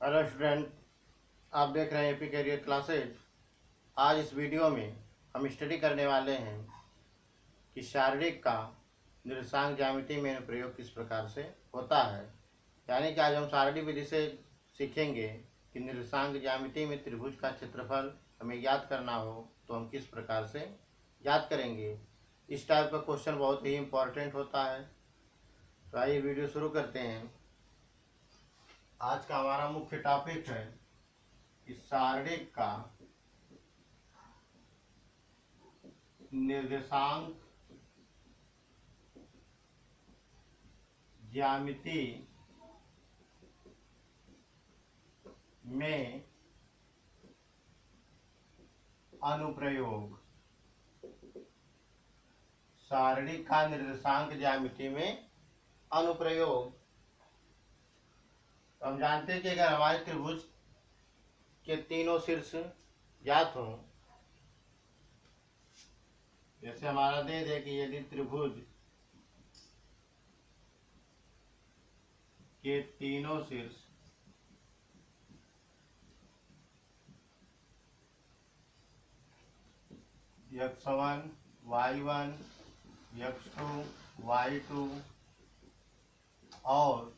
Hello student, आप देख रहे हैं एपी करियर क्लासेज। आज इस वीडियो में हम स्टडी करने वाले हैं कि शारीरिक का निर्देशांक ज्यामिति में अनुप्रयोग किस प्रकार से होता है। यानी कि आज हम शारीरिक विधि से सीखेंगे कि निर्देशांक ज्यामिति में त्रिभुज का क्षेत्रफल हमें ज्ञात करना हो तो हम किस प्रकार से ज्ञात करेंगे। इस टाइप का क्वेश्चन बहुत ही इम्पोर्टेंट होता है। तो आइए वीडियो शुरू करते हैं। आज का हमारा मुख्य टॉपिक है कि शारीरिक का निर्देशांक ज्यामिति में अनुप्रयोग। शारीरिक का निर्देशांक ज्यामिति में अनुप्रयोग। तो हम जानते हैं कि अगर हमारे त्रिभुज के तीनों शीर्ष ज्ञात हों, जैसे हमारा दे दे कि यदि त्रिभुज के तीनों शीर्ष x1 y1 x2 y2 और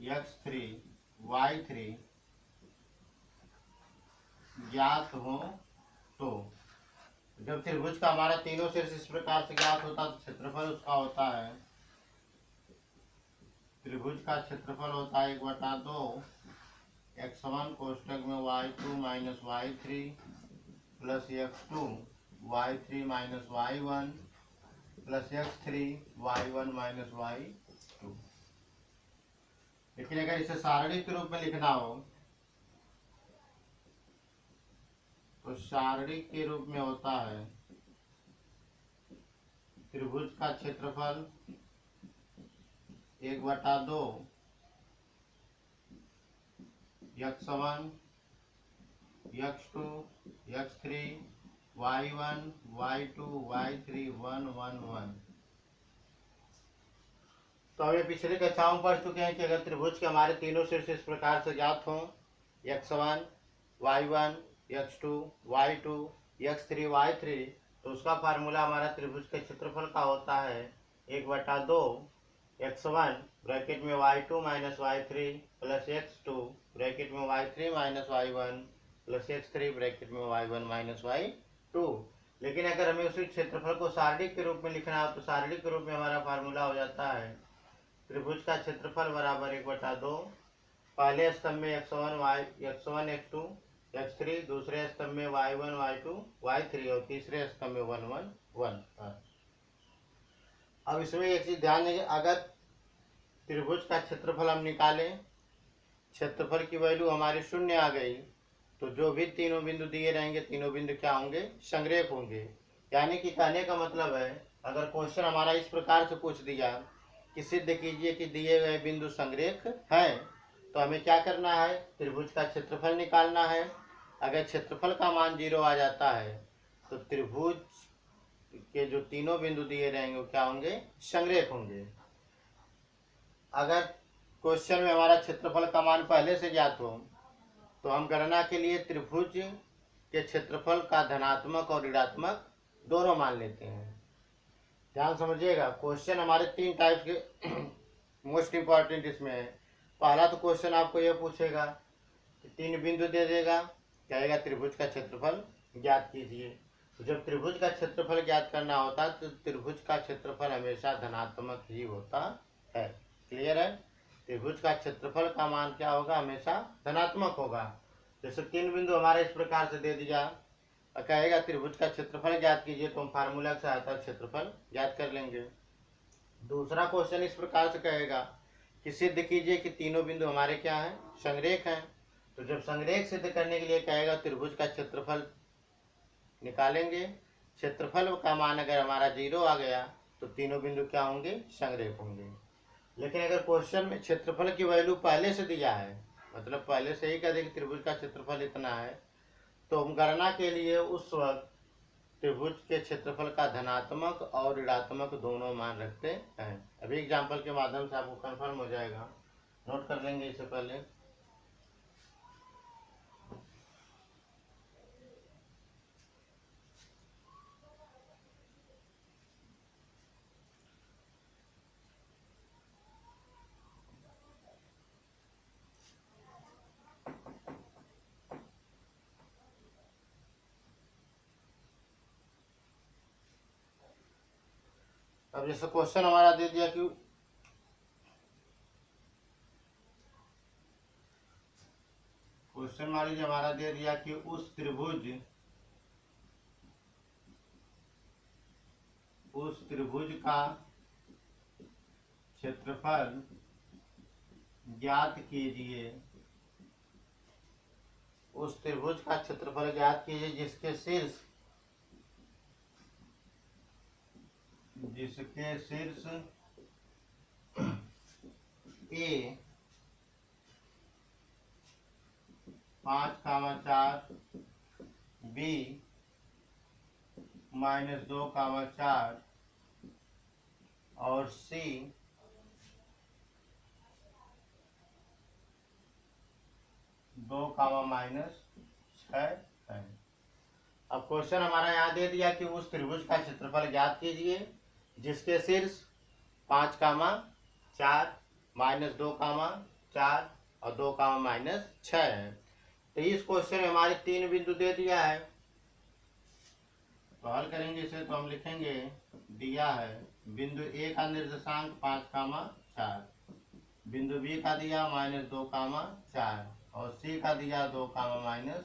x3 y3 ज्ञात हो, तो जब त्रिभुज का हमारा तीनों शीर्ष इस प्रकार से ज्ञात होता तो क्षेत्रफल उसका होता है, त्रिभुज का क्षेत्रफल होता है 1/2 x1 कोष्टक में y2 minus y3 plus x2 y3 minus y1 plus x3 y1 minus y2। लेकिन अगर इसे शारीरिक के रूप में लिखना हो तो शारीरिक के रूप में होता है त्रिभुज का क्षेत्रफल 1/2 x1 x2 x3 y1 y2 y3 1 1 1। तो हम ये पिछले कक्षाओं में पढ़ चुके हैं कि अगर त्रिभुज के हमारे तीनों शीर्ष इस प्रकार से ज्ञात हों x1 y1 x2 y2 x3 y3, तो उसका फार्मूला हमारा त्रिभुज के क्षेत्रफल का होता है 1/2 x1 ब्रैकेट में y2 minus y3 plus x2 bracket में y3 minus y1 plus x3 bracket में y1 माइनस y2। लेकिन अगर हमें उसी क्षेत्रफल को शारीरिक के रूप में लिखना हो तो शारीरिक के रूप में हमारा फार्मूला हो जाता है त्रिभुज का क्षेत्रफल बराबर 1/2 पहले स्तंभ में x1 x2 x3, दूसरे स्तंभ में y1 y2 y3 और तीसरे स्तंभ में 1 1 1। अब इसमें एक चीज ध्यान देंगे, अगर त्रिभुज का क्षेत्रफल हम निकालें, क्षेत्रफल की वैल्यू हमारी 0 आ गई, तो जो भी तीनों बिंदु दिए रहेंगे तीनों बिंदु क्या होंगे, संरेख होंगे। यानी कि कहने का मतलब है अगर क्वेश्चन हमारा इस प्रकार से पूछ दिया कि सिद्ध कीजिए कि दिए गए बिंदु संरेख हैं, तो हमें क्या करना है, त्रिभुज का क्षेत्रफल निकालना है। अगर क्षेत्रफल का मान 0 आ जाता है तो त्रिभुज के जो तीनों बिंदु दिए रहेंगे वो क्या होंगे, संरेख होंगे। अगर क्वेश्चन में हमारा क्षेत्रफल का मान पहले से ज्ञात हो तो हम गणना के लिए त्रिभुज के क्षेत्रफल का धनात्मक और ऋणात्मक दोनों मान लेते हैं। ध्यान समझिएगा, क्वेश्चन हमारे 3 टाइप के मोस्ट इंपॉर्टेंट इसमें है। पहला तो क्वेश्चन आपको यह पूछेगा कि 3 बिंदु दे देगा, कहेगा त्रिभुज का क्षेत्रफल ज्ञात कीजिए। तो जब त्रिभुज का क्षेत्रफल ज्ञात करना होता है तो त्रिभुज का क्षेत्रफल हमेशा धनात्मक ही होता है। क्लियर है, त्रिभुज का क्षेत्रफल का मान क्या होगा, हमेशा धनात्मक होगा। जैसे 3 बिंदु हमारे इस प्रकार से दे दिया और कहेगा त्रिभुज का क्षेत्रफल ज्ञात कीजिए, तो हम फार्मूला के सहायता क्षेत्रफल ज्ञात कर लेंगे। दूसरा क्वेश्चन इस प्रकार से कहेगा कि सिद्ध कीजिए कि तीनों बिंदु हमारे क्या हैं, संरेख हैं। तो जब संरेख सिद्ध करने के लिए कहेगा त्रिभुज का क्षेत्रफल निकालेंगे, क्षेत्रफल का मान अगर हमारा 0 आ गया तो तीनों बिंदु क्या होंगे, संरेख होंगे। लेकिन अगर क्वेश्चन में क्षेत्रफल की वैल्यू पहले से दिया है, मतलब पहले से ही कह दे कि त्रिभुज का क्षेत्रफल इतना है, तो हम गणना के लिए उस वक्त त्रिभुज के क्षेत्रफल का धनात्मक और ऋणात्मक दोनों मान रखते हैं। अभी एग्जाम्पल के माध्यम से आपको कन्फर्म हो जाएगा। नोट कर लेंगे इससे पहले। अब जैसे क्वेश्चन हमारा दे दिया कि क्वेश्चन मान लीजिए हमारा दे दिया कि उस त्रिभुज का क्षेत्रफल ज्ञात कीजिए। उस त्रिभुज का क्षेत्रफल ज्ञात कीजिए जिसके शीर्ष ए 5,4 बी -2,4 और सी 2,-6 है। अब क्वेश्चन हमारा यहाँ दे दिया कि उस त्रिभुज का क्षेत्रफल ज्ञात कीजिए जिसके शीर्ष 5,4 -2,4 और 2,-6 है। तो इस क्वेश्चन में हमारे 3 बिंदु दे दिया है, तो हल करेंगे इसे। तो हम लिखेंगे दिया है बिंदु ए का निर्देशांक 5,4, बिंदु बी का दिया -2,4 और सी का दिया 2,-6।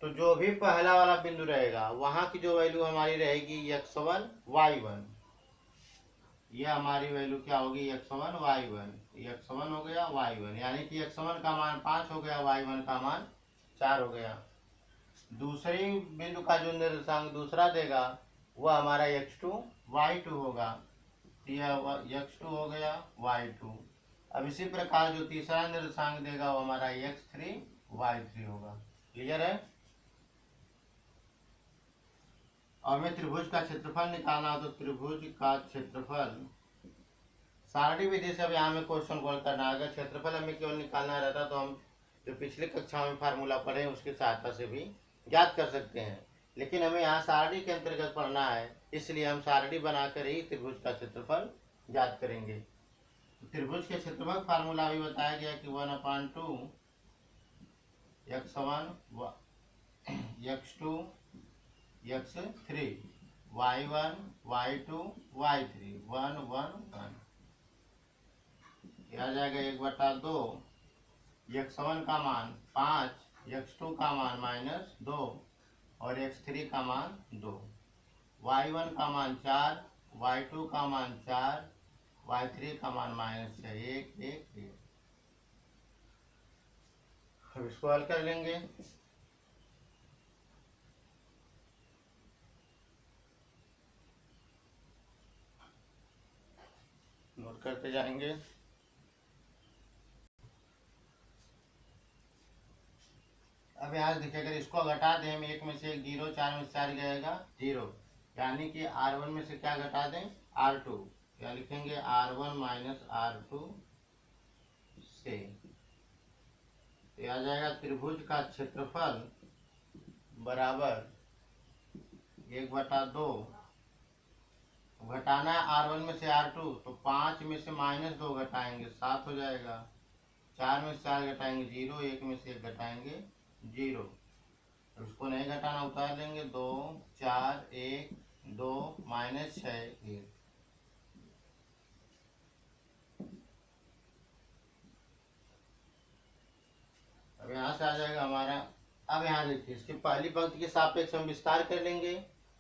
तो जो भी पहला वाला बिंदु रहेगा वहां की जो वैल्यू हमारी रहेगी x1 y1, ये हमारी वैल्यू क्या होगी x1 y1, x1 हो गया y1, यानी कि x1 का मान 5 हो गया, y1 का मान 4 हो गया। दूसरे बिंदु का जो निर्देशांक दूसरा देगा वह हमारा x2 y2 होगा, यह x2 हो गया y2। अब इसी प्रकार जो तीसरा निर्देशांक देगा वो हमारा x3 y3 होगा। क्लियर है? और हमें त्रिभुज का क्षेत्रफल निकालना हो तो त्रिभुज का क्षेत्रफल सारणी विधि से अब यहाँ में क्वेश्चन कॉल करना। अगर क्षेत्रफल हमें केवल निकालना रहता तो हम जो पिछले कक्षा में फार्मूला पढ़े उसकी सहायता से भी ज्ञात कर सकते हैं, लेकिन हमें यहाँ सारणी के अंतर्गत पढ़ना है, इसलिए हम सारणी बनाकर ही त्रिभुज का क्षेत्रफल ज्ञात करेंगे। त्रिभुज के क्षेत्रफल फार्मूला अभी बताया गया कि 1/2 x1 x2 x3 y1 y2 y3 1 1 1, आ जाएगा 1/2 x1 का मान 5, x2 का मान -2 और x3 का मान 2, y1 का मान 4, y2 का मान 4, y3 का मान -6, 1 1 1। अब इसको हल कर लेंगे। नोट करते जाएंगे। अब यहाँ देखिए अगर इसको घटा दें हम, 1 में से 1 0, 4 में से 4 जाएगा 0, यानी कि R1 में से क्या घटा दें R2, क्या लिखेंगे R1 - R2 से। तो आ जाएगा त्रिभुज का क्षेत्रफल बराबर 1/2, घटाना है R1 में से R2 तो 5 में से -2 घटाएंगे 7 हो जाएगा, 4 में से 4 घटाएंगे 0, 1 में से 1 घटाएंगे 0। उसको नहीं घटाना उतार लेंगे 2 4 1 2 -6 1। अब यहाँ से आ जाएगा हमारा। अब यहाँ देखिए इसकी पहली पंक्ति के सापेक्ष हम विस्तार कर लेंगे,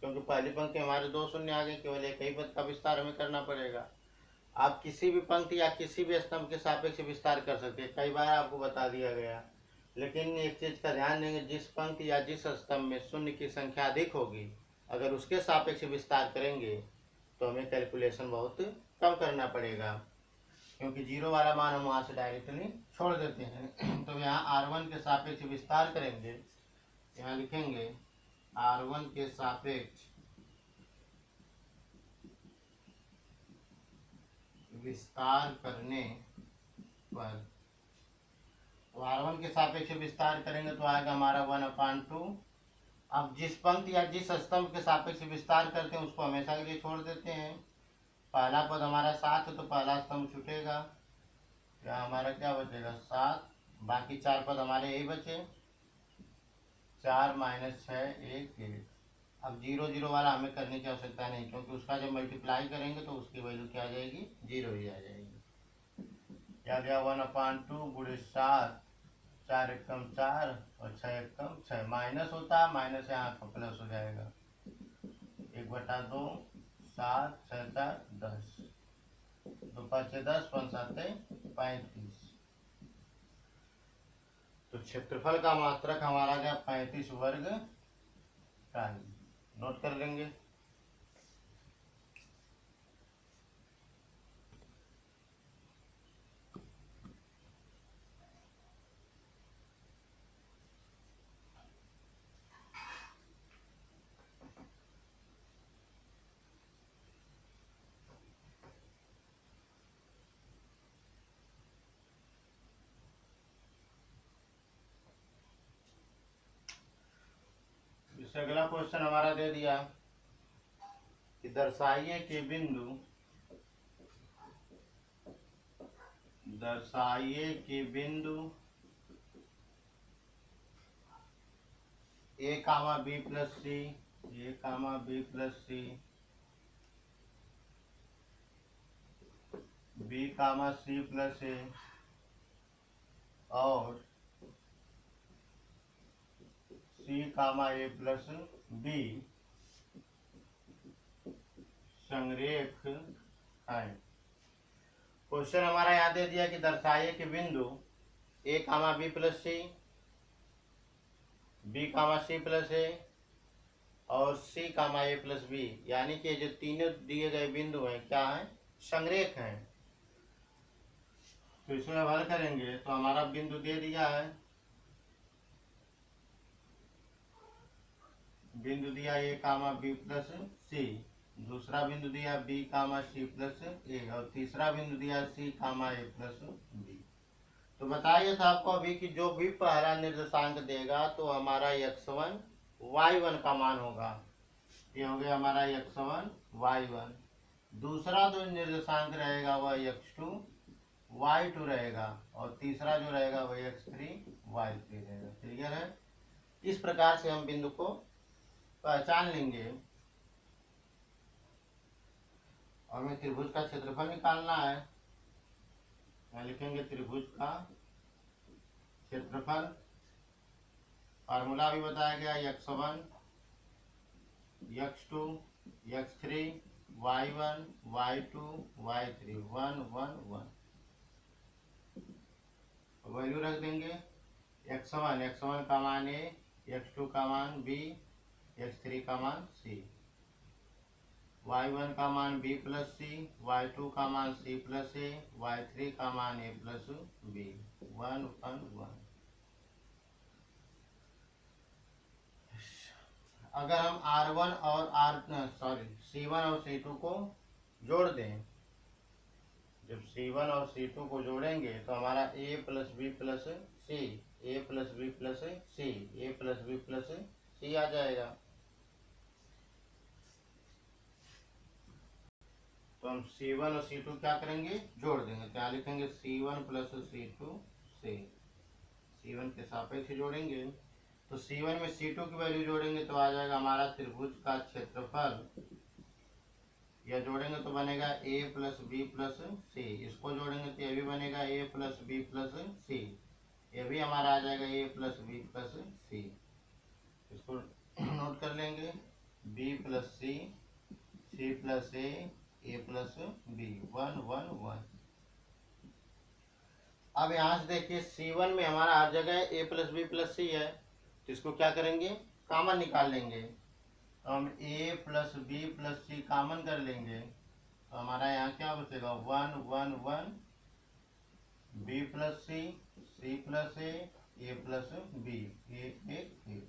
क्योंकि पहली पंक्ति हमारे 2 शून्य आ गए, केवल एक ही पद का विस्तार हमें करना पड़ेगा। आप किसी भी पंक्ति या किसी भी स्तंभ के सापेक्ष विस्तार कर सकते हैं, कई बार आपको बता दिया गया, लेकिन एक चीज का ध्यान देंगे, जिस पंक्ति या जिस स्तंभ में शून्य की संख्या अधिक होगी अगर उसके सापेक्ष विस्तार करेंगे तो हमें कैलकुलेशन बहुत कम करना पड़ेगा, क्योंकि 0 वाला मान हम वहां से डायरेक्टली छोड़ देते हैं। तो यहाँ R1 के सापेक्ष विस्तार करेंगे, यहाँ लिखेंगे R1 के सापेक्ष विस्तार करने वर्ग। तो R1 के सापेक्ष विस्तार करेंगे तो आएगा हमारा 1/2। अब जिस पंक्ति या जिस स्तंभ के सापेक्ष विस्तार करते हैं उसको हमेशा के लिए छोड़ देते हैं। पहला पद हमारा 7 है तो पहला स्तंभ छूटेगा, या हमारा क्या बचेगा 7। बाकी 4 पद हमारे यही बचे, 4 - 6 1 1। अब 0 0 वाला हमें करने की आवश्यकता नहीं, क्योंकि उसका जब मल्टीप्लाई करेंगे तो उसकी वैल्यू क्या आ जाएगी, 0 ही आ जाएगी। क्या गया 1/2 गुणे 7, 4 एकम 4 और 6 एकम 6। माइनस होता है, माइनस यहाँ का प्लस हो जाएगा, 1/2 7 6 4 10, 2 5 10 5 7 35। तो क्षेत्रफल का मात्रक हमारा गया 35 वर्ग इकाई। नोट कर लेंगे। इससे अगला क्वेश्चन हमारा दे दिया कि दर्शाइए कि बिंदु A, B + C, A, B + C, B, C + A और C, A + B संरेख है। क्वेश्चन हमारा यहाँ दे दिया कि दर्शाइए कि बिंदु A, B + C, B, C + A और C, A + B, यानी कि जो तीनों दिए गए बिंदु हैं क्या हैं, संरेख हैं। तो इसमें हल करेंगे तो हमारा बिंदु दे दिया है, बिंदु दिया A, B + C, दूसरा बिंदु दिया B, C + A और तीसरा बिंदु दिया C, A + B। तो बताइए था आपको अभी कि जो भी पहला निर्देशांक देगा तो हमारा x1 y1 का मान होगा। ये हो गया हमारा x1 y1। दूसरा जो निर्देशांक रहेगा वह x2 y2 रहेगा और तीसरा जो रहेगा वह x3 y3 रहेगा। क्लियर है? इस प्रकार से हम बिंदु को पहचान लेंगे। और हमें त्रिभुज का क्षेत्रफल निकालना है। यहाँ लिखेंगे त्रिभुज का क्षेत्रफल। फार्मूला भी बताया गया x1 x2 x3 y1 y2 y3 1 1 1। Value रख देंगे। x1 का मान A, x2 का मान B, x3 का मान C, y1 का मान B + C, y2 का मान C + A, y3 का मान A + B 1 1 1। अगर हम C1 और C2 को जोड़ दें, जब C1 और C2 को जोड़ेंगे तो हमारा A + B + C, A + B + C, A + B + C आ जाएगा। तो हम C1 और C2 क्या करेंगे, जोड़ देंगे। तो यहाँ लिखेंगे C1 + C2 से C1 के सापेक्ष जोड़ेंगे। तो C1 में C2 की वैल्यू जोड़ेंगे तो आ जाएगा हमारा त्रिभुज का क्षेत्रफल। यह जोड़ेंगे तो बनेगा A + B + C, इसको जोड़ेंगे तो ये भी बनेगा A + B + C, ये भी हमारा आ जाएगा A + B + C। इसको नोट कर लेंगे, B + C, C + A, A + B 1 1 1। अब यहाँ से देखिए C1 में हमारा हर जगह A + B + C है, तो इसको क्या करेंगे, कॉमन निकाल लेंगे। तो हम A + B + C कॉमन कर लेंगे तो हमारा यहाँ क्या बचेगा 1 1 1 B + C, C + A, A + B 1 1 1।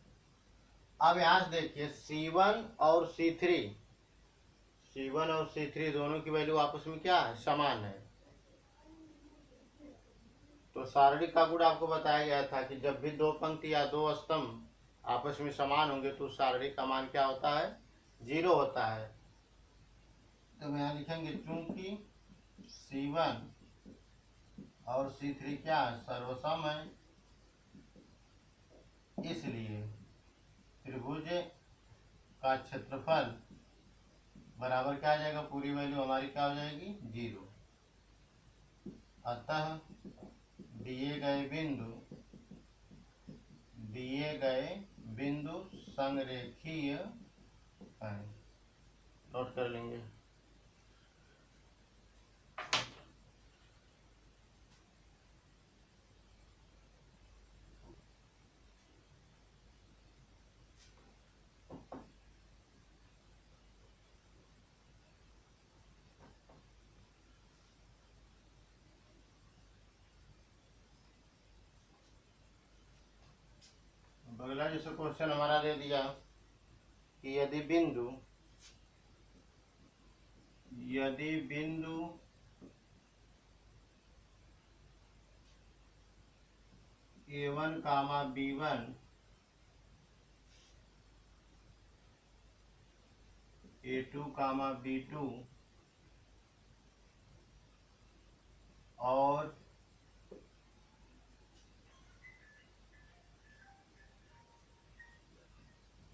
अब यहाँ से देखिए C1 और C3 दोनों की वैल्यू आपस में क्या है, समान है। तो सारणिक का गुण आपको बताया गया था कि जब भी दो पंक्ति या दो स्तंभ आपस में समान होंगे तो सारणिक का मान क्या होता है, 0 होता है। तो यहाँ लिखेंगे चूंकि C1 और C3 क्या है, सर्वसम है, इसलिए त्रिभुज का क्षेत्रफल बराबर क्या आ जाएगा, पूरी वैल्यू हमारी क्या हो जाएगी, 0। अतः दिए गए बिंदु संरेखीय है। नोट कर लेंगे। अगला जैसे क्वेश्चन हमारा दे दिया कि यदि बिंदु A1, B1 A2, B2 और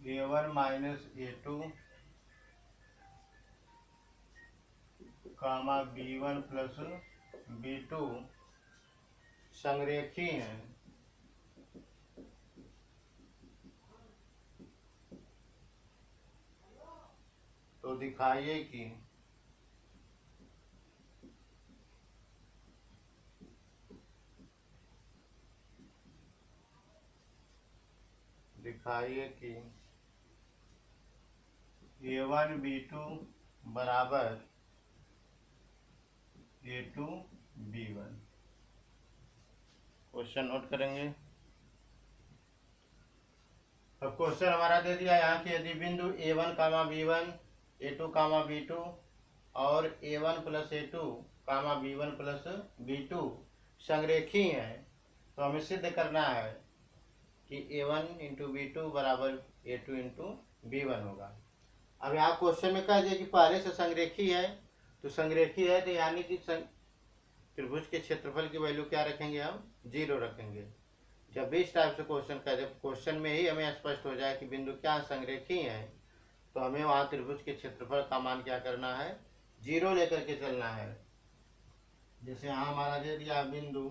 A1 minus A2, B1 plus B2 संरेखीय है, तो दिखाइए कि A1 B2 बराबर A2 B1। क्वेश्चन नोट करेंगे। अब क्वेश्चन हमारा दे दिया यहाँ कि यदि बिंदु A1, B1 A2, B2 और A1 plus A2, B1 plus B2 संरेखीय है, तो हमें सिद्ध करना है कि A1 इंटू B2 बराबर A2 इंटू B1 होगा। अब यहाँ क्वेश्चन में कह दिया कि पहले से संरेखीय है, तो संरेखीय है तो यानी कि त्रिभुज के क्षेत्रफल की वैल्यू क्या रखेंगे, हम 0 रखेंगे। जब भी इस टाइप से क्वेश्चन कह दे, क्वेश्चन में ही हमें स्पष्ट हो जाए कि बिंदु क्या संरेखीय है, तो हमें वहाँ त्रिभुज के क्षेत्रफल का मान क्या करना है, 0 लेकर के चलना है। जैसे यहाँ हमारा दे दिया बिंदु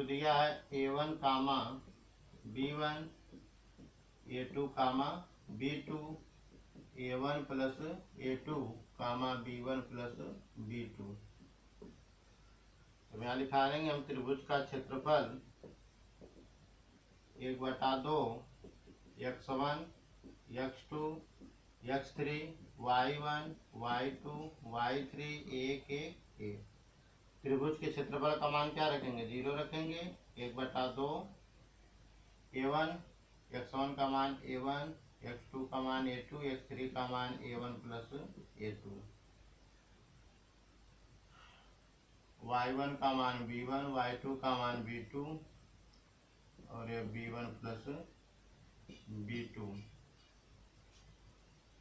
दिया है A1, B1 A2, B2 A1 plus A2, B1 plus B2। तो यहाँ लिखा देंगे हम त्रिभुज का क्षेत्रफल 1/2 x1 x2 x3 y1 y2 y3 1 1 1। त्रिभुज के क्षेत्रफल का मान क्या रखेंगे, 0 रखेंगे। 1/2 A1 x1 का मान A1 x2 का मान A2 x3 का मान A1 प्लस A2 y1 का मान B1 y2 का मान B2 और ये B1 प्लस B2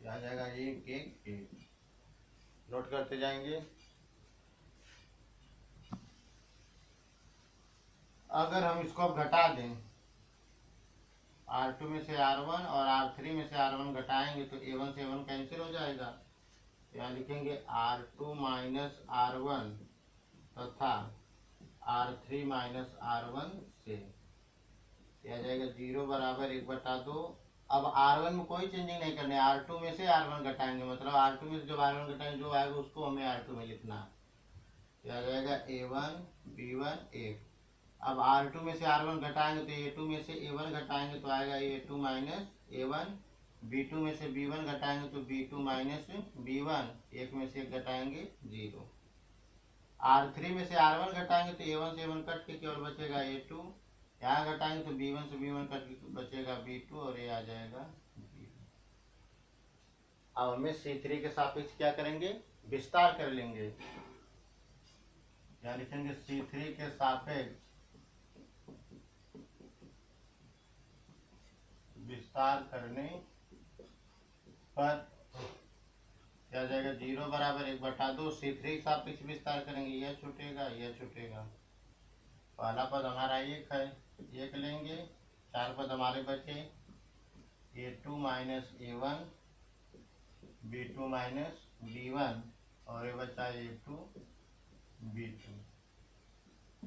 आ जाएगा 1 1 1। नोट करते जाएंगे। अगर हम इसको अब घटा दें, R2 में से R1 और R3 में से R1 घटाएंगे तो A1 से A1 कैंसिल हो जाएगा। यहाँ लिखेंगे R2 माइनस R1 तथा R3 माइनस R1 से आ जाएगा 0 बराबर 1/2। अब R1 में कोई चेंजिंग नहीं करनी, R2 में से R1 घटाएंगे, मतलब R2 में से जब R1 घटाएंगे जो आएगा उसको हमें R2 में लिखना है। आ जाएगा A1 B1 1। अब R2 में से R1 घटाएंगे तो A2 में से A1 घटाएंगे तो आएगा A2 माइनस A1। B2 में से B1 घटाएंगे तो B2 माइनस B1। 1 में से 1 घटाएंगे 0। R3 में से R1 घटाएंगे तो A1 से A1 कट के केवल बचेगा A2। यहाँ घटाएंगे तो B1 से B1 कट के बचेगा B2 और ये आ जाएगा 0। अब हमें C3 के सापेक्ष क्या करेंगे, विस्तार कर लेंगे। यहाँ लिखेंगे C3 के सापेक्ष विस्तार करने पर क्या हो जाएगा, 0 बराबर 1/2। C3 के सापेक्ष विस्तार करेंगे, यह छूटेगा यह छूटेगा। पहला पद हमारा 1 है, 1 लेंगे, 4 पद हमारे बचे, A2 minus A1 B2 minus B1 और ये बचा A2 B2।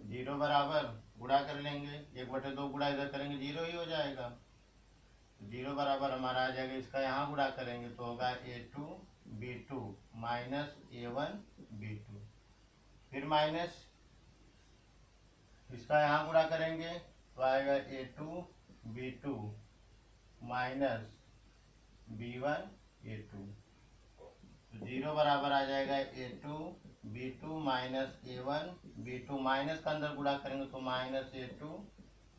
0 बराबर गुणा कर लेंगे, 1/2 गुणा इधर करेंगे 0 ही हो जाएगा। 0 बराबर हमारा आ जाएगा, इसका यहाँ गुणा करेंगे तो होगा A2 B2 minus A1 B2, फिर माइनस इसका यहाँ गुणा करेंगे तो आएगा A2 B2 minus B1 A2। तो 0 बराबर आ जाएगा A2 B2 minus A1 B2, minus का अंदर गुणा करेंगे तो माइनस A2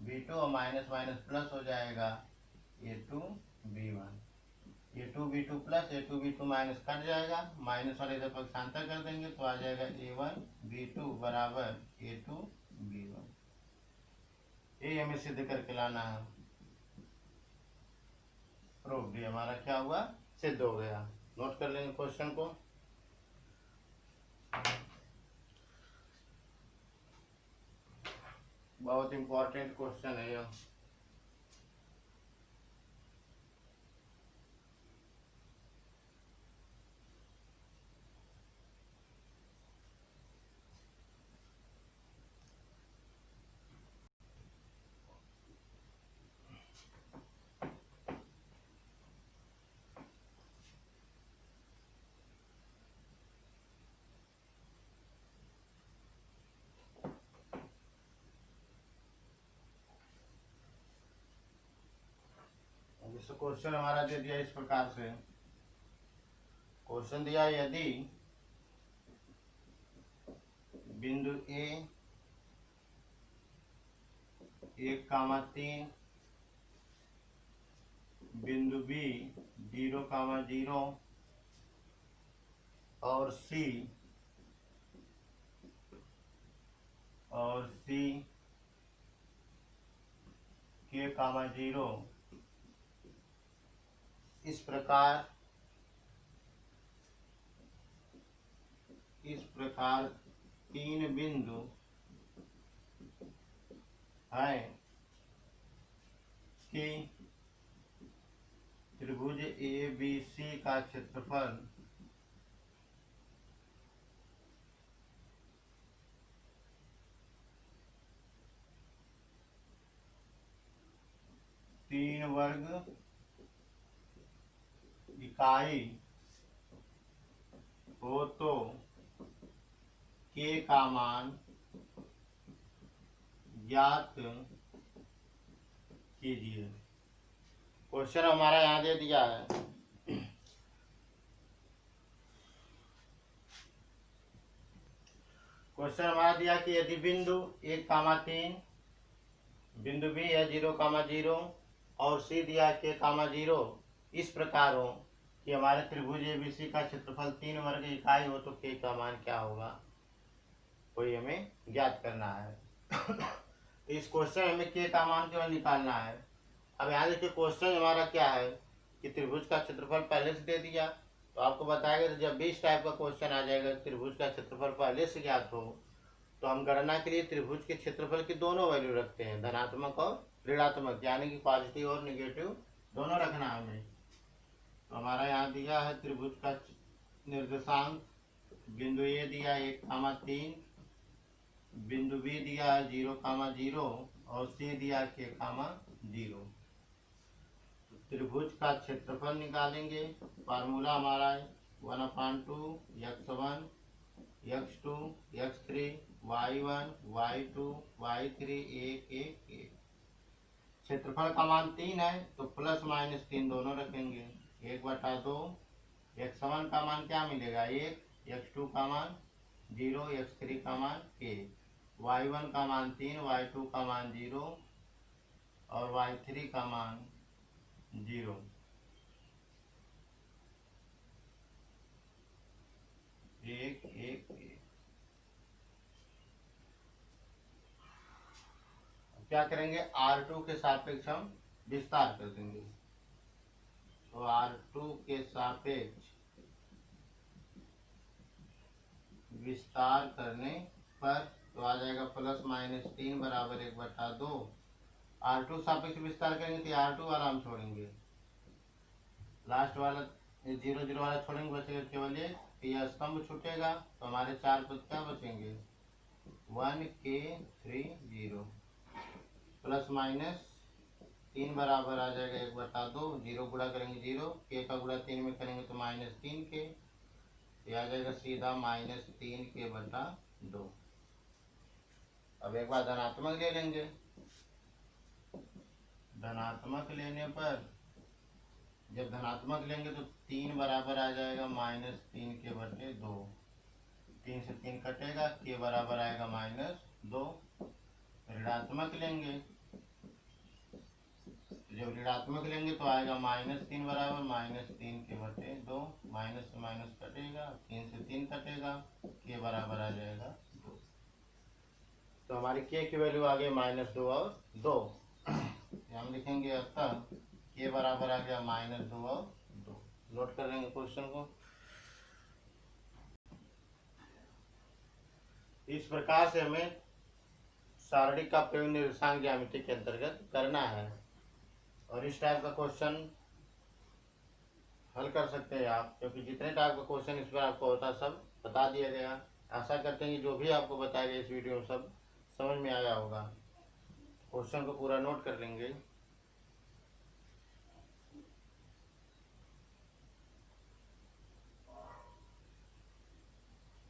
B2 और माइनस माइनस प्लस हो जाएगा A2 B1। A2 B2 plus A2 B2 minus cut जाएगा, माइनस वाले इधर पक्षांतर कर देंगे तो आ जाएगा A1 B2 बराबर A2 B1। ये हमें सिद्ध करके लाना है। प्रूफ भी हमारा क्या हुआ, सिद्ध हो गया। नोट कर लेंगे क्वेश्चन को। बहुत इंपॉर्टेंट क्वेश्चन है यह। जैसे क्वेश्चन हमारा दे दिया इस प्रकार से, क्वेश्चन दिया यदि बिंदु ए 1,3, बिंदु बी 0,0 और सी K,0 इस प्रकार तीन बिंदु है कि त्रिभुज ABC का क्षेत्रफल 3 वर्ग इकाई हो तो K का मान ज्ञात कीजिए। क्वेश्चन हमारा यहाँ दे दिया है। क्वेश्चन हमारा दिया कि यदि बिंदु 1,3, बिंदु बी है 0,0 और सी दिया K,0 इस प्रकार हो कि हमारे त्रिभुज ABC का क्षेत्रफल 3 वर्ग इकाई हो तो K का मान क्या होगा, कोई हमें ज्ञात करना है। तो इस क्वेश्चन में हमें K का मान जो है निकालना है। अब यहाँ देखिए क्वेश्चन हमारा क्या है कि त्रिभुज का क्षेत्रफल पहले से दे दिया, तो आपको बताएगा जब भी इस टाइप का क्वेश्चन आ जाएगा त्रिभुज का क्षेत्रफल पहले से ज्ञात हो तो हम गणना के लिए त्रिभुज के क्षेत्रफल की दोनों वैल्यू रखते हैं, धनात्मक और ऋणात्मक, यानी कि पॉजिटिव और निगेटिव दोनों रखना हमें। तो हमारा यहाँ दिया है त्रिभुज का निर्देशांक, बिंदु ए दिया 1,3, बिंदु बी दिया है 0,0 और सी दिया K,0। त्रिभुज का क्षेत्रफल निकालेंगे। फार्मूला हमारा है 1/2 x1 x2 x3 y1 y2 y3 1 1 1। क्षेत्रफल का मान 3 है तो प्लस माइनस 3 दोनों रखेंगे। 1/2 x1 का मान क्या मिलेगा 1, x2 का मान 0, x3 का मान k, y1 का मान 3, y2 का मान 0 और y3 का मान 0। एक एक एक क्या करेंगे, R2 के सापेक्ष हम विस्तार कर देंगे। तो R2 के सापेक्ष विस्तार करने पर तो आ जाएगा +-3 बराबर 1/2। R2 सापेक्ष विस्तार करेंगे तो R2 वाला हम छोड़ेंगे, लास्ट वाला 0 वाला छोड़ेंगे, बचेगा केवल यह स्तंभ छूटेगा तो हमारे 4 पद क्या बचेंगे, 1K3 0 ±3 बराबर आ जाएगा 1/2। 0 गुणा करेंगे 0, K का गुणा 3 में करेंगे तो -3K, ये आ जाएगा सीधा -3K/2। अब एक बार धनात्मक ले लेंगे। धनात्मक लेने पर जब धनात्मक लेंगे तो 3 बराबर आ जाएगा -3K/2। 3 से 3 कटेगा, K बराबर आएगा -2। ऋणात्मक लेंगे, जब ऋणात्मक लेंगे तो आएगा -3 बराबर -3K/2। माइनस से माइनस कटेगा, 3 से 3 कटेगा, K बराबर आ जाएगा 2। तो हमारी K की वैल्यू आ गई -2 और 2। हम लिखेंगे अतः K बराबर आ गया -2 और 2। नोट कर लेंगे क्वेश्चन को। इस प्रकार से हमें सारणी का प्रयोग निर्देशांक ज्यामिति के अंतर्गत करना है और इस टाइप का क्वेश्चन हल कर सकते हैं आप, क्योंकि जितने टाइप का क्वेश्चन इस पर आपको होता है सब बता दिया गया। आशा करते हैं कि जो भी आपको बताया गया इस वीडियो में सब समझ में आया होगा। क्वेश्चन को पूरा नोट कर लेंगे।